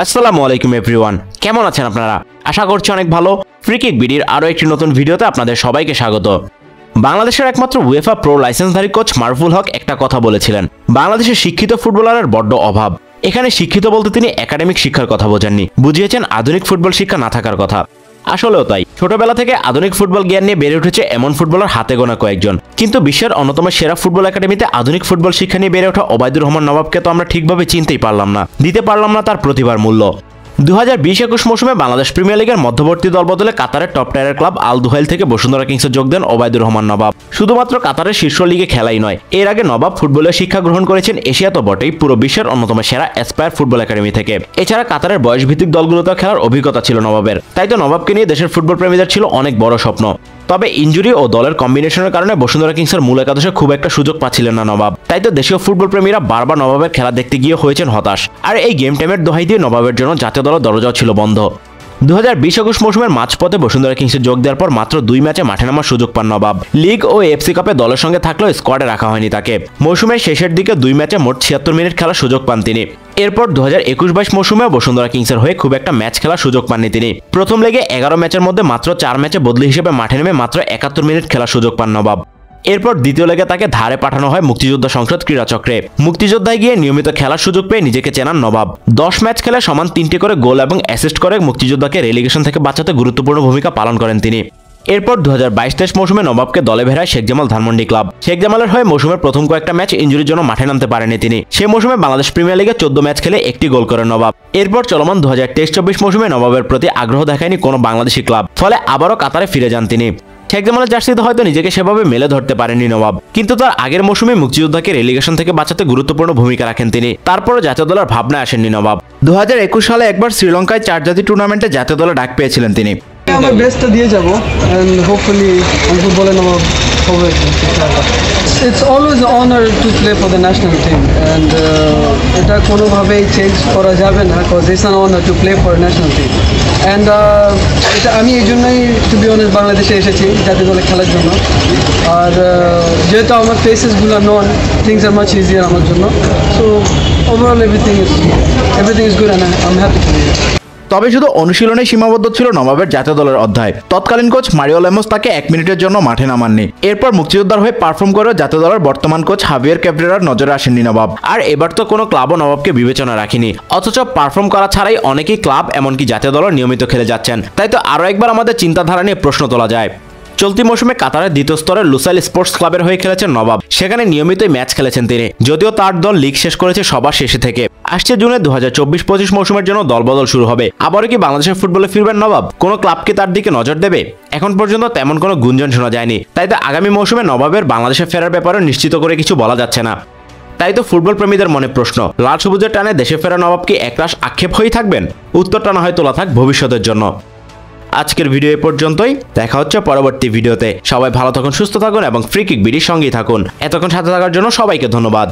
আসসালামু আলাইকুম এভরিওয়ান, কেমন আছেন আপনারা? আশা করছি অনেক ভালো। ফ্রি কিক বিডির আরও একটি নতুন ভিডিওতে আপনাদের সবাইকে স্বাগত। বাংলাদেশের একমাত্র উয়েফা প্রো লাইসেন্সধারী কোচ মারুফুল হক একটা কথা বলেছিলেন, বাংলাদেশের শিক্ষিত ফুটবলারের বড্ড অভাব। এখানে শিক্ষিত বলতে তিনি একাডেমিক শিক্ষার কথা বোঝাননি, বুঝিয়েছেন আধুনিক ফুটবল শিক্ষা না থাকার কথা। আসলেও তাই, ছোটবেলা থেকে আধুনিক ফুটবল জ্ঞান নিয়ে বেড়ে উঠেছে এমন ফুটবলার হাতে গোনা কয়েকজন। কিন্তু বিশ্বের অন্যতম সেরা ফুটবল একাডেমিতে আধুনিক ফুটবল শিক্ষা নিয়ে বেড়ে ওঠা ওবায়দুর রহমান নবাবকে তো আমরা ঠিকভাবে চিনতেই পারলাম না, দিতে পারলাম না তার প্রতিভার মূল্য। 2020-21 মৌসুমে বাংলাদেশ প্রিমিয়ার লিগের মধ্যবর্তী দলবদলে কাতারের টপ টায়ারের ক্লাব আল দুহাইল থেকে বসুন্ধরা কিংসে যোগ দেন ওবায়দুর রহমান নবাব। শুধুমাত্র কাতারের শীর্ষ লিগে খেলাই নয়, এর আগে নবাব ফুটবলের শিক্ষা গ্রহণ করেছেন এশিয়া তো বটেই, পুরো বিশ্বের অন্যতম সেরা অ্যাসপায়ার ফুটবল একাডেমি থেকে। এছাড়া কাতারের বয়সভিত্তিক দলগুলোতে খেলার অভিজ্ঞতা ছিল নবাবের, তাই তো নবাবকে নিয়ে দেশের ফুটবল প্রেমীদের ছিল অনেক বড় স্বপ্ন। তবে ইনজুরি ও দলের কম্বিনেশনের কারণে বসুন্ধরা কিংসের মূল একাদশে খুব একটা সুযোগ পাচ্ছিলেন না নবাব, তাই তো দেশীয় ফুটবল প্রেমীরা বারবার নবাবের খেলা দেখতে গিয়ে হয়েছেন হতাশ। আর এই গেম টাইমের দোহাই দিয়ে নবাবের জন্য জাতীয় দলের দরজাও ছিল বন্ধ। 2020-21 মৌসুমের মাঝপথে বসুন্ধরা কিংসে যোগ দেওয়ার পর মাত্র 2 ম্যাচে মাঠে নামার সুযোগ পান নবাব। লিগ ও এফসি কাপে দলের সঙ্গে থাকলেও স্কোয়াডে রাখা হয়নি তাকে। মৌসুমের শেষের দিকে 2 ম্যাচে মোট 76 মিনিট খেলার সুযোগ পান তিনি। এরপর 2021-22 মৌসুমেও বসুন্ধরা কিংসের হয়ে খুব একটা ম্যাচ খেলার সুযোগ পাননি তিনি। প্রথম লেগে 11 ম্যাচের মধ্যে মাত্র 4 ম্যাচে বদলি হিসেবে মাঠে নেমে মাত্র 71 মিনিট খেলার সুযোগ পান নবাব। এরপর দ্বিতীয় লেগে তাকে ধারে পাঠানো হয় মুক্তিযোদ্ধা সংসদ ক্রীড়াচক্রে। মুক্তিযোদ্ধায় গিয়ে নিয়মিত খেলার সুযোগ পেয়ে নিজেকে চেনান নবাব। 10 ম্যাচ খেলে সমান 3টি করে গোল এবং অ্যাসিস্ট করে মুক্তিযোদ্ধাকে রেলিগেশন থেকে বাঁচাতে গুরুত্বপূর্ণ ভূমিকা পালন করেন তিনি। এরপর 2022-23 মৌসুমে নবাবকে দলে ভেড়ায় শেখ জামাল ধানমন্ডি ক্লাব। শেখ জামালের হয়ে মৌসুমের প্রথম কয়েকটা ম্যাচ ইনজুরির জন্য মাঠে নামতে পারেনি তিনি। সে মৌসুমে বাংলাদেশ প্রিমিয়ার লিগে 14 ম্যাচ খেলে 1টি গোল করেন নবাব। এরপর চলমান 2023-24 মৌসুমে নবাবের প্রতি আগ্রহ দেখায়নি কোনো বাংলাদেশি ক্লাব, ফলে আবারও কাতারে ফিরে যান তিনি। শেখ জামালের জার্সিতে হয়তো নিজেকে সেভাবে মেলে ধরতে পারেননি নবাব, কিন্তু তার আগের মৌসুমে মুক্তিযোদ্ধাকে রেলিগেশন থেকে বাঁচাতে গুরুত্বপূর্ণ ভূমিকা রাখেন তিনি। তারপরও জাতীয় দলের ভাবনায় আসেননি নবাব। 2021 সালে একবার শ্রীলঙ্কায় 4 জাতি টুর্নামেন্টে জাতীয় দলে ডাক পেয়েছিলেন তিনি। আমার বেস্টটা দিয়ে যাব এন্ড হোপফুলি আমি ফুটবলে নামব হবে। It's always an honor to play for the national team and এটা কোনোভাবেই চেঞ্জ করা যাবে না, cause it's an honor to play for a national team and এটা আমি এই জন্যই টু বি অনেস্ট বাংলাদেশে এসেছি জাতীয় দলে খেলার জন্য। আর যেহেতু আমার ফেসেসগুলো নন, থিংস আর মাচ ইজিয়ার আমার জন্য। So overall everything is good and I am happy to be here. তবে শুধু অনুশীলনে সীমাবদ্ধ ছিল নবাবের জাতীয় দলের অধ্যায়। তৎকালীন কোচ মারিও লেমোস তাকে 1 মিনিটের জন্য মাঠে নামাননি। এরপর মুক্তিযোদ্ধার হয়ে পারফর্ম করে জাতীয় দলের বর্তমান কোচ হাভিয়ের ক্যাব্রেরার নজরে আসেননি নবাব। আর এবার তো কোনো ক্লাবও নবাবকে বিবেচনা রাখেনি, অথচ পারফর্ম করা ছাড়াই অনেকেই ক্লাব এমনকি জাতীয় দলের নিয়মিত খেলে যাচ্ছেন। তাই তো আরও একবার আমাদের চিন্তাধারা নিয়ে প্রশ্ন তোলা যায়। চলতি মৌসুমে কাতারের দ্বিতীয় স্তরের লুসাইল স্পোর্টস ক্লাবের হয়ে খেলেছেন নবাব। সেখানে নিয়মিতই ম্যাচ খেলেছেন তিনি, যদিও তার দল লিগ শেষ করেছে সবার শেষে থেকে। আসছে জুনে 2024-25 মৌসুমের জন্য দলবদল শুরু হবে। আবারও কি বাংলাদেশের ফুটবলে ফিরবেন নবাব? কোনো ক্লাব কি তার দিকে নজর দেবে? এখন পর্যন্ত তেমন কোনো গুঞ্জন শোনা যায়নি, তাই তো আগামী মৌসুমে নবাবের বাংলাদেশে ফেরার ব্যাপারে নিশ্চিত করে কিছু বলা যাচ্ছে না। তাই তো ফুটবল প্রেমীদের মনে প্রশ্ন, লাল সবুজের টানে দেশে ফেরা নবাব কি একরাশ আক্ষেপ হয়েই থাকবেন? উত্তরটা না হয় তোলা থাক ভবিষ্যতের জন্য। আজকের ভিডিও এ পর্যন্তই, দেখা হচ্ছে পরবর্তী ভিডিওতে। সবাই ভালো থাকুন, সুস্থ থাকুন এবং ফ্রি কিক বিডির সঙ্গেই থাকুন। এতক্ষণ সাথে থাকার জন্য সবাইকে ধন্যবাদ।